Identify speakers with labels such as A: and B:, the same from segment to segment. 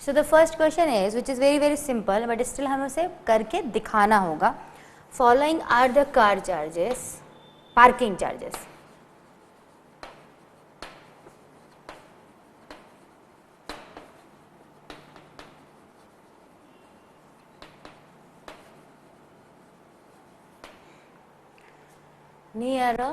A: So the first question is which is very very simple but still हमें उसे करके दिखाना होगा. Following are the car charges, parking charges. near a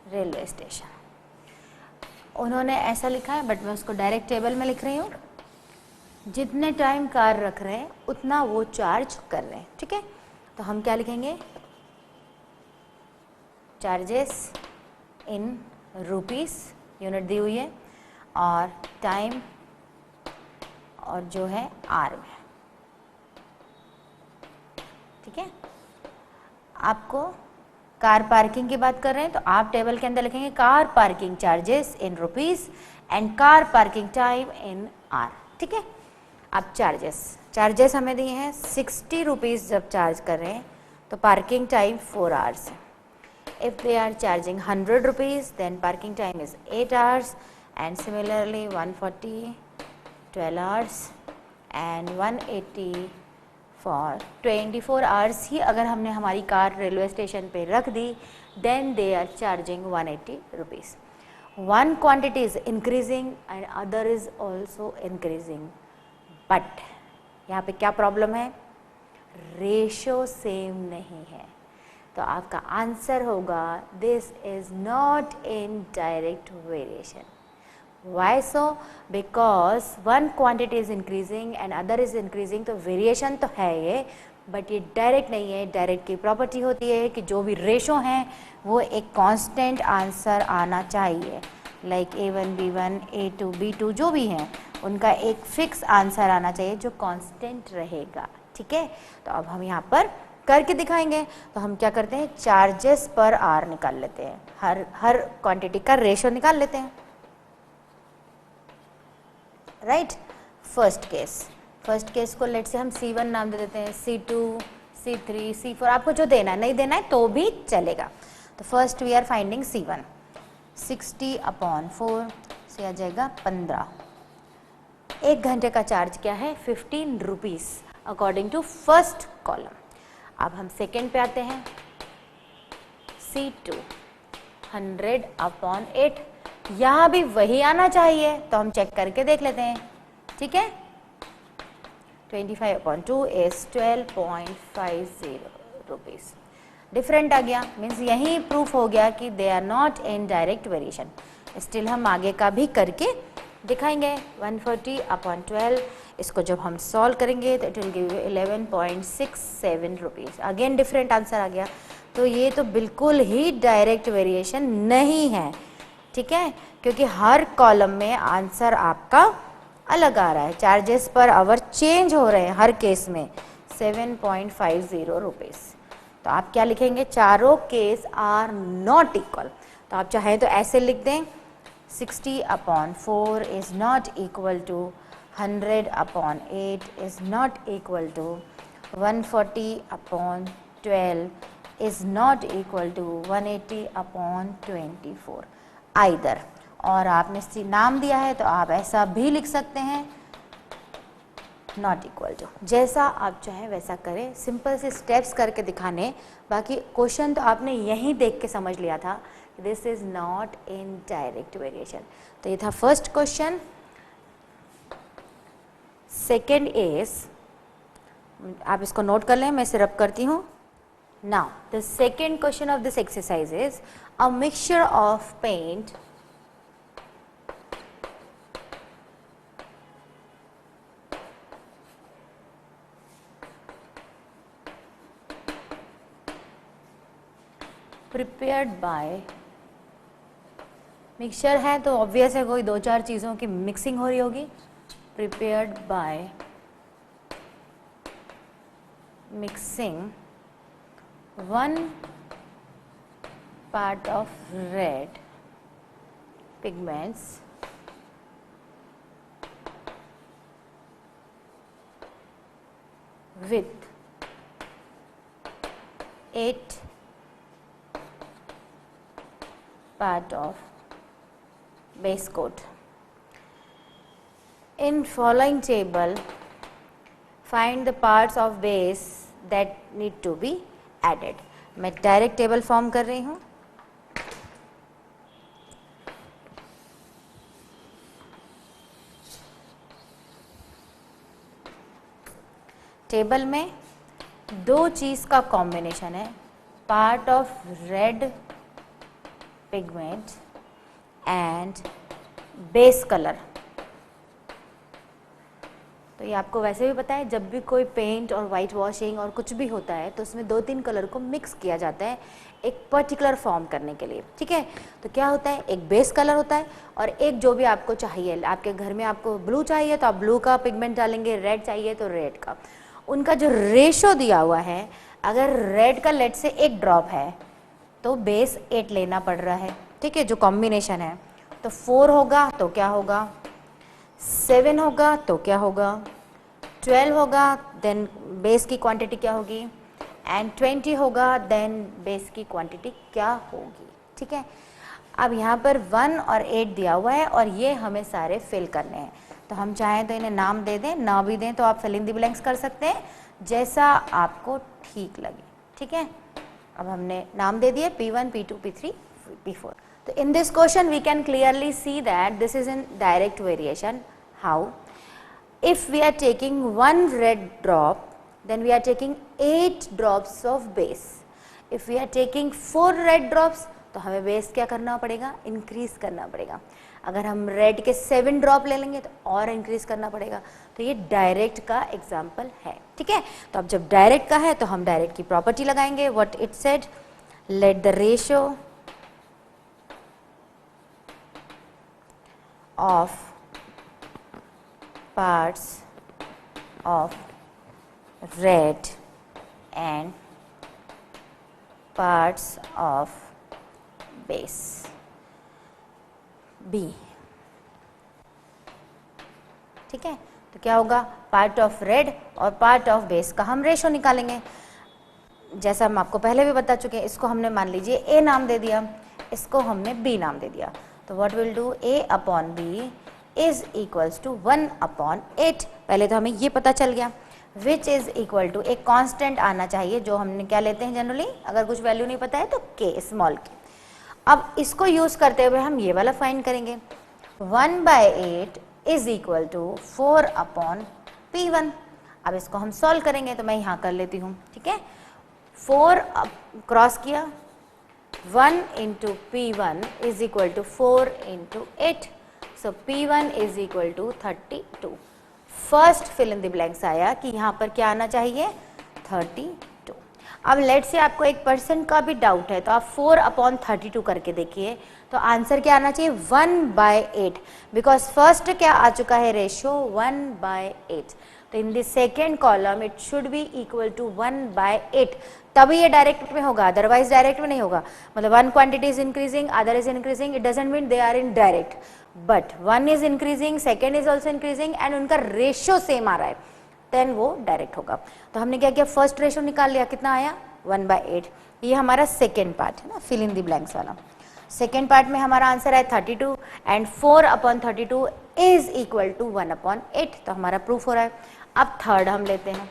A: railway station. उन्होंने ऐसा लिखा है बट मैं उसको डायरेक्ट टेबल में लिख रही हूँ. जितने टाइम कार रख रहे हैं उतना वो चार्ज कर रहे हैं. ठीक है, तो हम क्या लिखेंगे, चार्जेस इन रुपीस, यूनिट दी हुई है, और टाइम और जो है आर में. ठीक है, आपको कार पार्किंग की बात कर रहे हैं तो आप टेबल के अंदर लिखेंगे car parking charges in rupees and car parking time in are. ठीक है, अब चार्जेस हमें दिए हैं 60 रुपीज़. जब चार्ज कर रहे हैं तो पार्किंग टाइम 4 आवर्स है. If they are charging 100 rupees then parking time is 8 hours and similarly 140 12 hours and 180 for 24 hours ही अगर हमने हमारी कार रेलवे स्टेशन पे रख दी then they are charging 180 rupees. One quantity is increasing and other is also increasing. But यहाँ पे क्या प्रॉब्लम है, रेशो सेम नहीं है. तो आपका आंसर होगा this is not in direct variation. Why so? Because one quantity is increasing and other is increasing. तो वेरिएशन तो है ये, बट ये डायरेक्ट नहीं है. डायरेक्ट की प्रॉपर्टी होती है कि जो भी रेशो हैं वो एक कांस्टेंट आंसर आना चाहिए. Like A1 B1 A2 B2 जो भी हैं उनका एक फिक्स आंसर आना चाहिए जो कांस्टेंट रहेगा. ठीक है, तो अब हम यहाँ पर करके दिखाएंगे. तो हम क्या करते हैं, चार्जेस पर आर निकाल लेते हैं. हर क्वांटिटी का रेशो निकाल लेते हैं. राइट, फर्स्ट केस को लेट से हम C1 नाम दे देते हैं, C2 C3 C4 आपको जो देना है, नहीं देना है तो भी चलेगा. तो first we are finding C1. 60/4 से आ जाएगा 15. 1 घंटे का चार्ज क्या है, 15 rupees according to first column. अब हम सेकेंड पे आते हैं, C2 100/8. यहाँ भी वही आना चाहिए तो हम चेक करके देख लेते हैं. ठीक है, 25/2 इज 12.50 रुपीज़. डिफरेंट आ गया, मीन्स यही प्रूफ हो गया कि they are not in direct variation. Still हम आगे का भी करके दिखाएंगे. 140/12 इसको जब हम सॉल्व करेंगे तो it will give 11.67 rupees. Again different answer आ गया. तो ये तो बिल्कुल ही डायरेक्ट वेरिएशन नहीं है. ठीक है, क्योंकि हर कॉलम में आंसर आपका अलग आ रहा है. चार्जेस पर आवर चेंज हो रहे हैं हर केस में. 7.50 रुपीज़. तो आप क्या लिखेंगे, चारों केस आर नॉट इक्वल. तो आप चाहें तो ऐसे लिख दें, 60/4 is not equal to 100/8 is not equal to 140/12 is not equal to 180/24 either. और आपने नाम दिया है तो आप ऐसा भी लिख सकते हैं, नॉट इक्वल टू. जैसा आप चाहें वैसा करें. सिंपल से स्टेप्स करके दिखाने. बाकी क्वेश्चन तो आपने यहीं देख के समझ लिया था, this is not in direct variation. तो ये था फर्स्ट क्वेश्चन. सेकेंड इज, आप इसको नोट कर लें, मैं सिर्फ करती हूँ. Now the second question of this exercise is a mixture of paint prepared by, mixture है तो ऑब्वियस है कोई 2-4 चीज़ों की मिक्सिंग हो रही होगी. prepared by mixing 1 part of red pigments with 8 part of base coat. In following table, find the parts of base that need to be added. मैं डायरेक्ट टेबल फॉर्म कर रही हूँ. टेबल में दो चीज का कॉम्बिनेशन है, part of red pigment and base colour. तो ये आपको वैसे भी पता है, जब भी कोई पेंट और वाइट वॉशिंग और कुछ भी होता है तो उसमें दो तीन कलर को मिक्स किया जाता है एक पर्टिकुलर फॉर्म करने के लिए. ठीक है, तो क्या होता है, एक बेस कलर होता है और एक जो भी आपको चाहिए. आपके घर में आपको ब्लू चाहिए तो आप ब्लू का पिगमेंट डालेंगे, रेड चाहिए तो रेड का. उनका जो रेशो दिया हुआ है, अगर रेड का लेट से 1 ड्रॉप है तो बेस 8 लेना पड़ रहा है. ठीक है, जो कॉम्बिनेशन है. तो 4 होगा तो क्या होगा, 7 होगा तो क्या होगा, 12 होगा देन बेस की क्वांटिटी क्या होगी, एंड 20 होगा देन बेस की क्वांटिटी क्या होगी. ठीक है, अब यहाँ पर 1 और 8 दिया हुआ है और ये हमें सारे फिल करने हैं. तो हम चाहें तो इन्हें नाम दे दें, ना भी दें तो आप फिल इन द ब्लैंक्स कर सकते हैं जैसा आपको ठीक लगे. ठीक है, अब हमने नाम दे दिए P1, P2, P3, P4. तो in this question we can clearly see that this is in direct variation. How? If we are taking 1 red drop, then we are taking 8 drops of base. If we are taking 4 red drops, तो हमें base क्या करना पड़ेगा, increase करना पड़ेगा. अगर हम red के 7 ड्रॉप ले लेंगे तो और इंक्रीज करना पड़ेगा. तो ये डायरेक्ट का एग्जाम्पल है. ठीक है, तो अब जब डायरेक्ट का है तो हम डायरेक्ट की प्रॉपर्टी लगाएंगे. What it said, let the ratio of parts of red and parts of base B. ठीक है, तो क्या होगा, पार्ट ऑफ रेड और पार्ट ऑफ बेस का हम रेशो निकालेंगे. जैसा हम आपको पहले भी बता चुके हैं, इसको हमने मान लीजिए A नाम दे दिया, इसको हमने B नाम दे दिया. तो what will do, A upon B is equals to 1/8. पहले तो हमें ये पता चल गया, विच इज इक्वल टू एक कांस्टेंट आना चाहिए जो हमने क्या लेते हैं जनरली, अगर कुछ वैल्यू नहीं पता है तो k, स्मॉल k. अब इसको यूज करते हुए हम ये वाला फाइंड करेंगे. 1/8 इज इक्वल टू 4/P1. अब इसको हम सॉल्व करेंगे तो मैं यहाँ कर लेती हूँ. ठीक है, 4 क्रॉस किया, 1 into P1 is equal to 4 into 8. So P1 is equal to 32. First fill in the blanks आया कि यहाँ पर क्या आना चाहिए, 32. अब लेट से आपको 1% का भी डाउट है तो आप 4/32 करके देखिए तो आंसर क्या आना चाहिए, 1/8. बिकॉज फर्स्ट क्या आ चुका है, रेशियो 1/8. तो in the second column it should be equal to 1/8. तभी ये डायरेक्ट में होगा, अदरवाइज डायरेक्ट में नहीं होगा. मतलब one quantity is increasing, other is increasing, it doesn't mean they are in direct, but one is increasing, second is also increasing and उनका ratio same आ रहा है, देन वो डायरेक्ट होगा. तो हमने क्या किया, फर्स्ट रेशियो निकाल लिया, कितना आया 1/8. ये हमारा सेकेंड पार्ट है ना, फिल इन द ब्लैंक्स वाला. सेकेंड पार्ट में हमारा आंसर है 32 एंड 4/32 इज इक्वल टू 1/8. तो हमारा प्रूफ हो रहा है. अब थर्ड हम लेते हैं,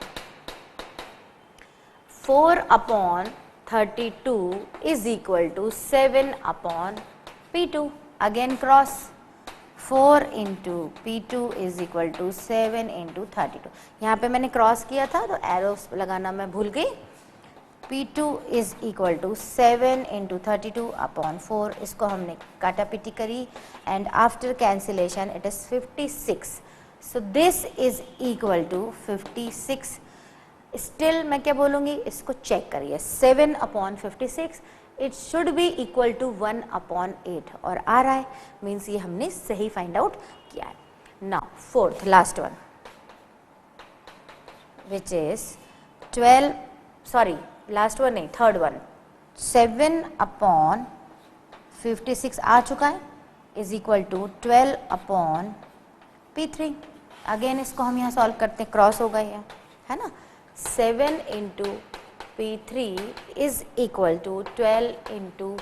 A: 4/32 is equal to 7/P2. Again cross, 4 into P2 is equal to 7 into 32. यहाँ पे मैंने क्रॉस किया था तो एरो लगाना मैं भूल गई. P2 is equal to 7 into 32/4. इसको हमने काटा पीटी करी and after cancellation it is 56. So this is equal to 56. Still मैं क्या बोलूँगी, इसको चेक करिए, 7/56 it should be equal to 1/8 और आ रहा है, मीन्स ये हमने सही फाइंड आउट किया है. Now fourth last one which is 12, sorry last one नहीं, थर्ड वन, 7/56 आ चुका है is equal to 12/P3. Again इसको हम यहाँ सॉल्व करते हैं, क्रॉस हो गए है ना. 7 into P3 is equal to 12 into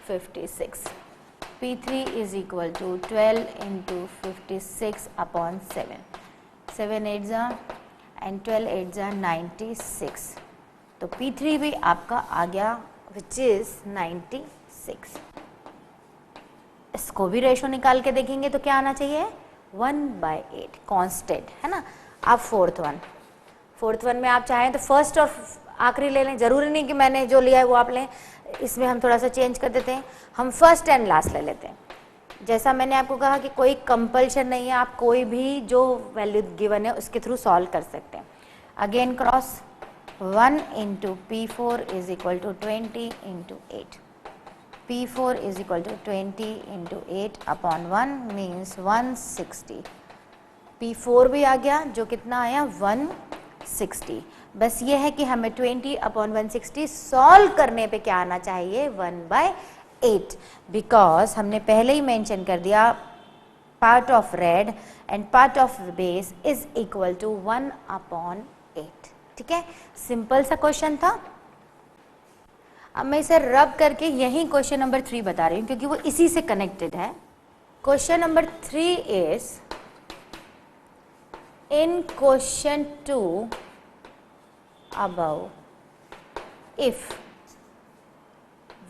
A: 56. P3 is equal to 12 into 56 upon 7. 7 8 and 12 8 96. तो P3 भी आपका आ गया which is 96. इसको भी रेशो निकाल के देखेंगे तो क्या आना चाहिए 1/8 कांस्टेंट है ना। अब फोर्थ वन में आप चाहें तो फर्स्ट और आखिरी ले लें, जरूरी नहीं कि मैंने जो लिया है वो आप लें, इसमें हम थोड़ा सा चेंज कर देते हैं, हम फर्स्ट एंड लास्ट ले लेते हैं। जैसा मैंने आपको कहा कि कोई कंपल्शन नहीं है, आप कोई भी जो वैल्यू गिवन है उसके थ्रू सॉल्व कर सकते हैं। Again cross 1 into P4 is equal to 20 into 8. P4 is equal to 20 into 8 upon 1 means 160. P4 भी आ गया जो कितना आया 160। बस ये है कि हमें 20 upon 160 सॉल्व करने पे क्या आना चाहिए 1/8, बिकॉज हमने पहले ही मेंशन कर दिया part of red and part of base is equal to 1/8। ठीक है, सिंपल सा क्वेश्चन था। अब मैं इसे रब करके यही क्वेश्चन नंबर 3 बता रही हूँ क्योंकि वो इसी से कनेक्टेड है। Question number 3 is in question 2 above, if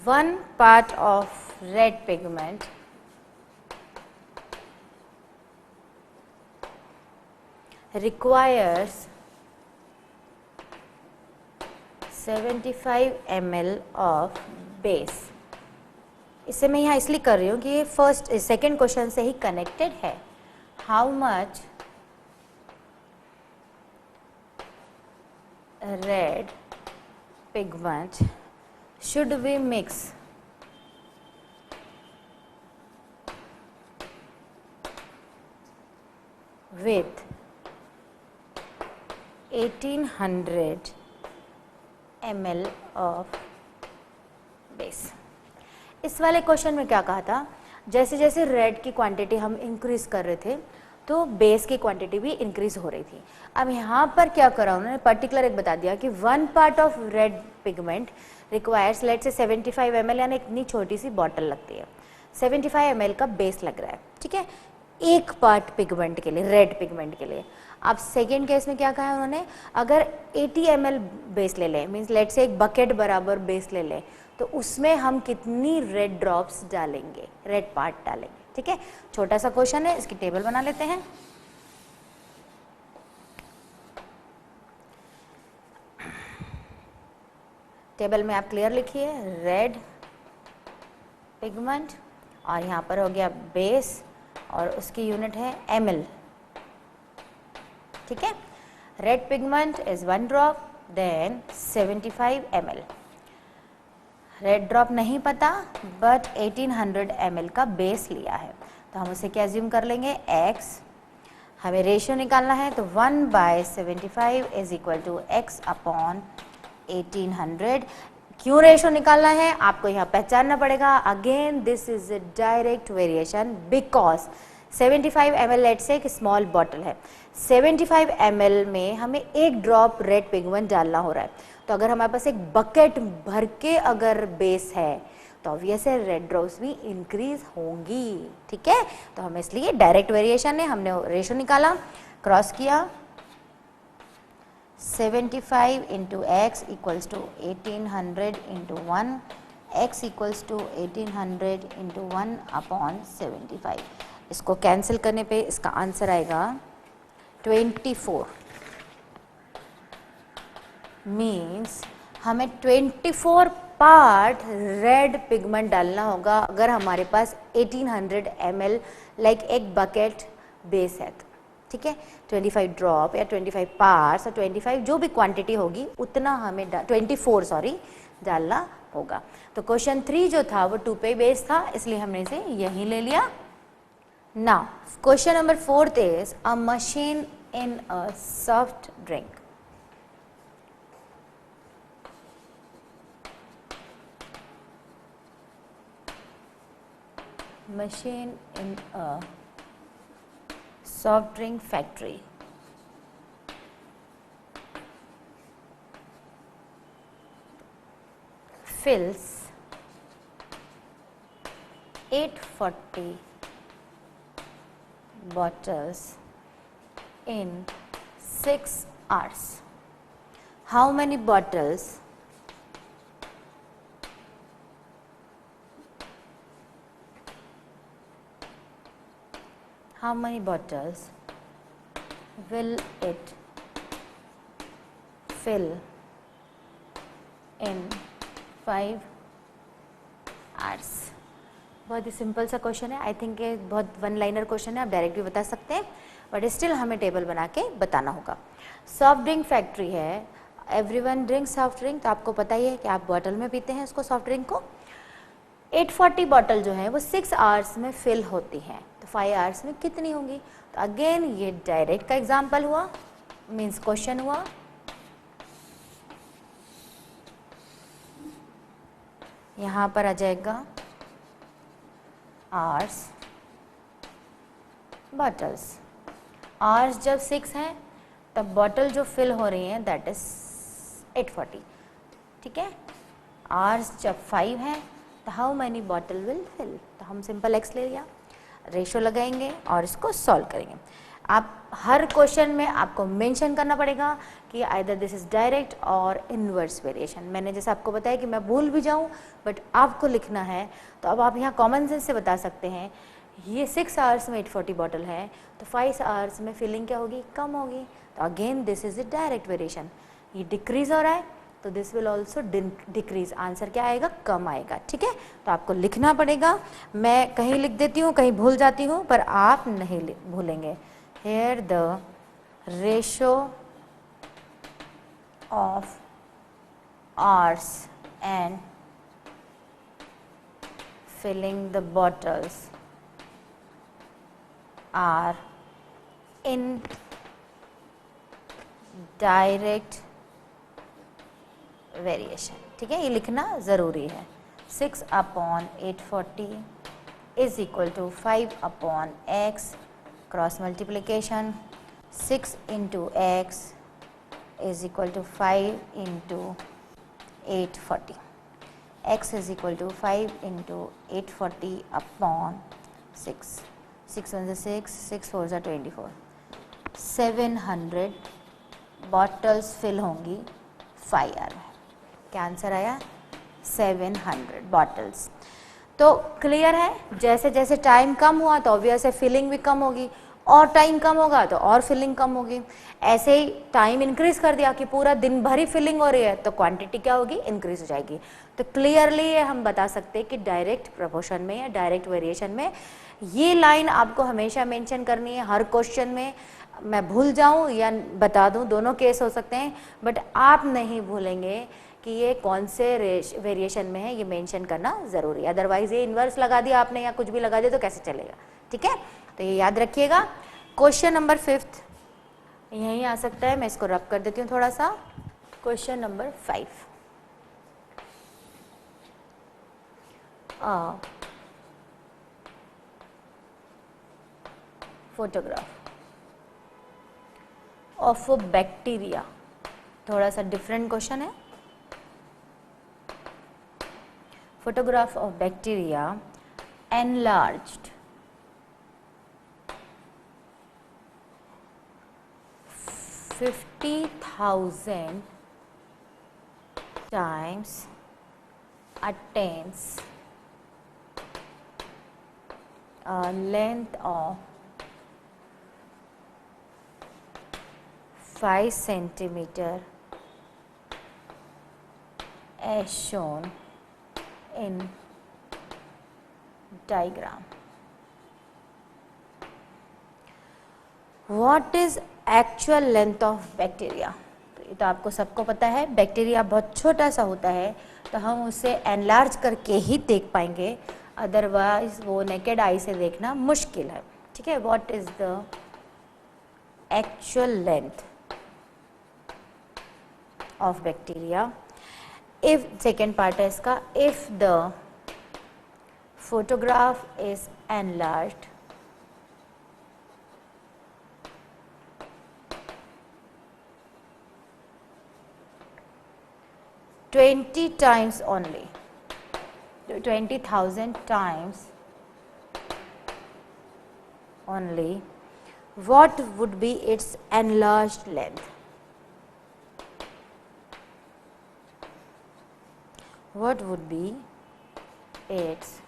A: one part of red pigment requires 75 ml of base, इसे मैं यहाँ इसलिए कर रही हूँ कि ये फर्स्ट सेकेंड क्वेश्चन से ही कनेक्टेड है। How much red pigment should we mix with 1800 ml of base। इस वाले क्वेश्चन में क्या कहा था, जैसे जैसे रेड की क्वांटिटी हम इंक्रीज कर रहे थे तो बेस की क्वांटिटी भी इंक्रीज हो रही थी। अब यहाँ पर क्या करा उन्होंने, पर्टिकुलर एक बता दिया कि one part of red pigment requires let say 75 ml, यानी इतनी छोटी सी बॉटल लगती है, 75 ml का बेस लग रहा है। ठीक है, एक पार्ट पिगमेंट के लिए, रेड पिगमेंट के लिए। अब सेकेंड केस में क्या कहा है उन्होंने, अगर 80 ml बेस ले लें, मीन्स लेट से एक बकेट बराबर बेस ले लें, तो उसमें हम कितनी रेड ड्रॉप्स डालेंगे, रेड पार्ट डालेंगे। ठीक है, छोटा सा क्वेश्चन है, इसकी टेबल बना लेते हैं। टेबल में आप क्लियर लिखिए रेड पिगमेंट और यहाँ पर हो गया बेस और उसकी यूनिट है ml। ठीक है, red pigment is 1 drop then 75 ml। Red drop नहीं पता बट 1800 ml का बेस लिया है, तो हम उसे क्या एज्यूम कर लेंगे x। हमें रेशियो निकालना है तो 1/75 is equal to x upon 1800। क्यों रेशियो निकालना है आपको यहाँ पहचानना पड़ेगा। Again this is a direct variation because 75 ml let say एक स्मॉल बॉटल है, 75 ml में हमें एक ड्रॉप रेड पिगमेंट डालना हो रहा है, तो अगर हमारे पास एक बकेट भर के अगर बेस है तो ऑब्वियस है रेड ड्रॉप्स भी इंक्रीज होंगी। ठीक है, तो हम इसलिए डायरेक्ट वेरिएशन है, हमने रेशो निकाला, क्रॉस किया, 75 into x equals to 1800 into 1, x equals to 1800 into 1 upon 75। इसको कैंसिल करने पे इसका आंसर आएगा 24। मीन्स हमें 24 पार्ट रेड पिगमेंट डालना होगा अगर हमारे पास 1800 ml लाइक एक बकेट बेस है। ठीक है, 25 ड्रॉप या 25 पार्ट्स और 25 जो भी क्वांटिटी होगी उतना हमें 24 डालना होगा। तो क्वेश्चन 3 जो था वो 2 पे बेस था, इसलिए हमने इसे यहीं ले लिया। Now question number 4 is a machine in a soft drink. Machine in a soft drink factory fills 840 bottles in 6 hours. How many bottles will it fill in 5 hours? बहुत ही सिंपल सा क्वेश्चन है. आई थिंक ये बहुत one liner question है, आप direct भी बता सकते हैं, बट स्टिल हमें टेबल बना के बताना होगा. सॉफ्ट ड्रिंक फैक्ट्री है, एवरीवन ड्रिंक सॉफ्ट ड्रिंक, तो आपको पता ही है कि आप बॉटल में पीते हैं उसको, सॉफ्ट ड्रिंक को. 840 बॉटल जो है वो 6 आवर्स में फिल होती हैं, तो 5 आवर्स में कितनी होंगी? तो अगेन ये डायरेक्ट का एग्जाम्पल हुआ, मीन्स क्वेश्चन हुआ. यहाँ पर आ जाएगा आवर्स बॉटल्स. आवर्स जब 6 हैं तब बॉटल जो फिल हो रही हैं दैट इज 840. ठीक है. आवर्स जब 5 हैं तो how many bottle will fill, तो हम सिंपल एक्स ले लिया, रेशो लगाएंगे और इसको सॉल्व करेंगे. आप हर क्वेश्चन में आपको मेंशन करना पड़ेगा कि आइदर दिस इज डायरेक्ट और इनवर्स वेरिएशन. मैंने जैसे आपको बताया कि मैं भूल भी जाऊं बट आपको लिखना है, तो अब आप यहाँ कॉमन सेंस से बता सकते हैं. ये 6 आवर्स में 840 बॉटल है तो 5 आवर्स में फिलिंग क्या होगी? कम होगी. तो again this is a direct variation. ये डिक्रीज हो रहा है तो this will also decrease. Answer क्या आएगा? कम आएगा. ठीक है. तो आपको लिखना पड़ेगा. मैं कहीं लिख देती हूँ, कहीं भूल जाती हूँ, पर आप नहीं भूलेंगे. Here the ratio of hours and filling the bottles are in direct variation. ठीक है, ये लिखना ज़रूरी है. 6 upon 840 is equal to 5 upon x. Cross multiplication 6 into x is equal to 5 into 840. x is equal to 5 into 840 upon 6. 6 1 is 6, 6 4 is 24. 700 bottles fill होंगी 5 our में. क्या answer आया? 700 बॉटल्स. तो क्लियर है, जैसे जैसे टाइम कम हुआ तो ऑब्वियस है फिलिंग भी कम होगी, और टाइम कम होगा तो और फिलिंग कम होगी. ऐसे ही टाइम इंक्रीज कर दिया कि पूरा दिन भर ही फिलिंग हो रही है तो क्वांटिटी क्या होगी? इंक्रीज हो जाएगी. तो क्लियरली ये हम बता सकते हैं कि डायरेक्ट प्रोपोर्शन में या डायरेक्ट वेरिएशन में. ये लाइन आपको हमेशा मेंशन करनी है हर क्वेश्चन में. मैं भूल जाऊं या बता दूं, दोनों केस हो सकते हैं, बट आप नहीं भूलेंगे कि ये कौन से वेरिएशन में है, ये मेंशन करना ज़रूरी है. अदरवाइज ये इन्वर्स लगा दिया आपने या कुछ भी लगा दिया तो कैसे चलेगा. ठीक है. तो ये याद रखिएगा. क्वेश्चन नंबर 5 यहीं आ सकता है. मैं इसको रब कर देती हूँ थोड़ा सा. Question number 5. Photograph of bacteria. थोड़ा सा डिफरेंट क्वेश्चन है. photograph of bacteria enlarged 50,000 times attains a length of 5 centimeter as shown in diagram. What is actual length of bacteria? तो ये तो आपको सबको पता है. बैक्टीरिया बहुत छोटा सा होता है तो हम उसे एनलार्ज करके ही देख पाएंगे, अदरवाइज वो नेकेड आई से देखना मुश्किल है. ठीक है. What is the actual length of bacteria? If second part है इसका, if the photograph is enlarged (20 times only, 20,000 times only, what would be its enlarged length? What would be its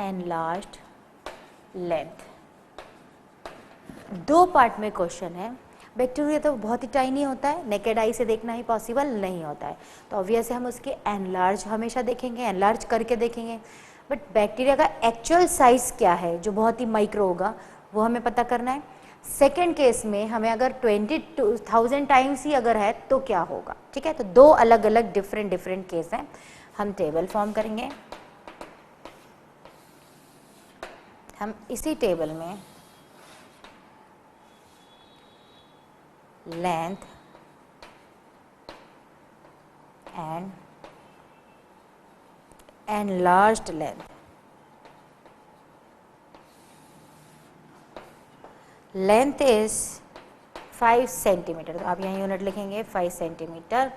A: enlarged length? दो part में question है। Bacteria तो बहुत ही tiny होता है, naked eye से देखना ही पॉसिबल नहीं होता है, तो ऑब्वियसली हम उसके एनलार्ज हमेशा देखेंगे, एनलार्ज करके देखेंगे। बट बैक्टीरिया का एक्चुअल साइज क्या है जो बहुत ही माइक्रो होगा, वो हमें पता करना है। सेकेंड केस में हमें अगर 20,000 टाइम्स ही अगर है तो क्या होगा, ठीक है। तो दो अलग अलग डिफरेंट केस हैं। हम टेबल फॉर्म करेंगे। हम इसी टेबल में length and enlarged length, length is 5 centimetre, तो आप यहाँ यूनिट लिखेंगे 5 सेंटीमीटर।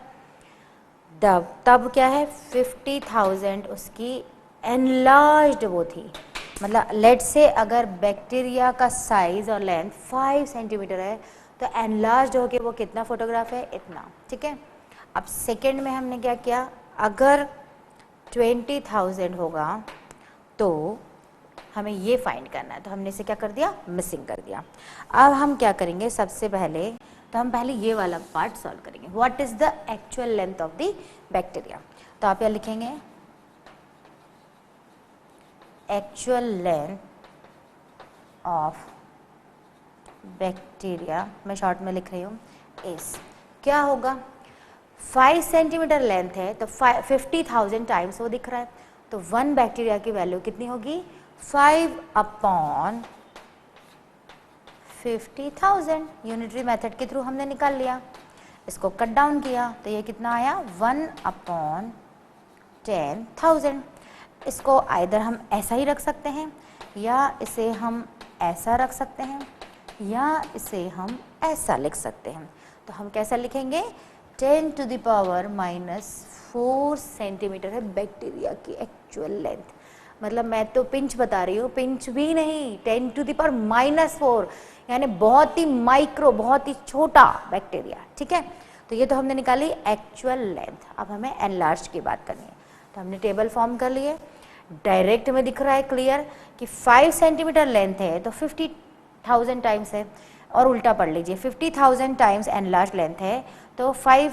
A: तब क्या है 50,000 उसकी एनलार्ज्ड वो थी, मतलब लेट से अगर बैक्टीरिया का साइज और लेंथ 5 सेंटीमीटर है तो एनलार्ज्ड होके वो कितना फोटोग्राफ है, इतना, ठीक है। अब सेकेंड में हमने क्या किया, अगर 20,000 होगा तो हमें ये फाइंड करना है, तो हमने इसे क्या कर दिया, मिसिंग कर दिया। अब हम क्या करेंगे, सबसे पहले तो हम पहले ये वाला पार्ट सॉल्व करेंगे, what is the actual length of the bacteria. तो आप यहाँ लिखेंगे एक्चुअल लेंथ ऑफ बैक्टीरिया, मैं शॉर्ट में लिख रही हूँ, इस क्या होगा, 5 सेंटीमीटर लेंथ है तो 50,000 टाइम्स वो दिख रहा है, तो 1 बैक्टीरिया की वैल्यू कितनी होगी, 5/50,000। यूनिटरी मेथड के थ्रू हमने निकाल लिया, इसको कट डाउन किया तो ये कितना आया, 1/10,000। इसको आइदर हम ऐसा ही रख सकते हैं या इसे हम ऐसा रख सकते हैं या इसे हम ऐसा लिख सकते हैं। तो हम कैसा लिखेंगे, 10⁻⁻4 सेंटीमीटर है बैक्टीरिया की एक्चुअल लेंथ। मतलब मैं तो पिंच बता रही हूँ, पिंच भी नहीं, 10⁻⁻4, यानी बहुत ही माइक्रो, बहुत ही छोटा बैक्टीरिया, ठीक है। तो ये तो हमने निकाली एक्चुअल लेंथ। अब हमें एनलार्ज की बात करनी है, तो हमने टेबल फॉर्म कर लिए। डायरेक्ट में दिख रहा है क्लियर कि 5 सेंटीमीटर लेंथ है तो 50,000 टाइम्स है, और उल्टा पढ़ लीजिए, 50,000 टाइम्स एनलार्ज लेंथ है तो 5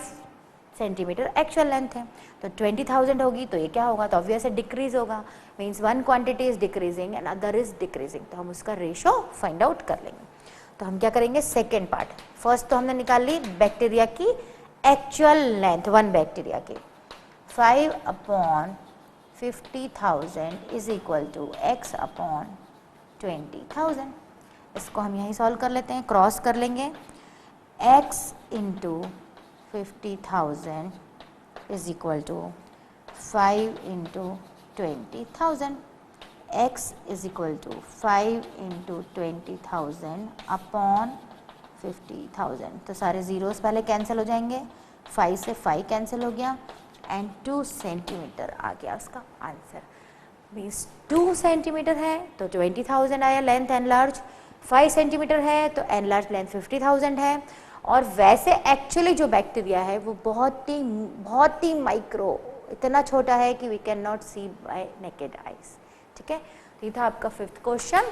A: सेंटीमीटर एक्चुअल लेंथ है, तो 20,000 होगी तो ये क्या होगा, तो ऑब्वियस है डिक्रीज होगा, means one quantity is decreasing and other is decreasing, तो हम उसका रेशो फाइंड आउट कर लेंगे। तो हम क्या करेंगे, सेकेंड पार्ट, फर्स्ट तो हमने निकाल ली बैक्टीरिया की एक्चुअल लेंथ, 1 बैक्टीरिया की, 5/50,000 इज इक्वल टू x/20,000। इसको हम यहीं सॉल्व कर लेते हैं, क्रॉस कर लेंगे, x into 50,000 is equal to 5 into 20,000, x is equal to 5 into 20,000 upon 50,000। तो सारे ज़ीरोस पहले कैंसिल हो जाएंगे, 5 से 5 कैंसिल हो गया एंड 2 सेंटीमीटर आ गया उसका आंसर। मीन्स 2 सेंटीमीटर है तो 20,000 आया लेंथ एनलार्ज, 5 सेंटीमीटर है तो एनलार्ज लेंथ 50,000 है, और वैसे एक्चुअली जो बैक्टीरिया है वो बहुत ही माइक्रो, इतना छोटा है कि we can not see by naked eyes, ठीक है। तो ये था आपका 5th क्वेश्चन।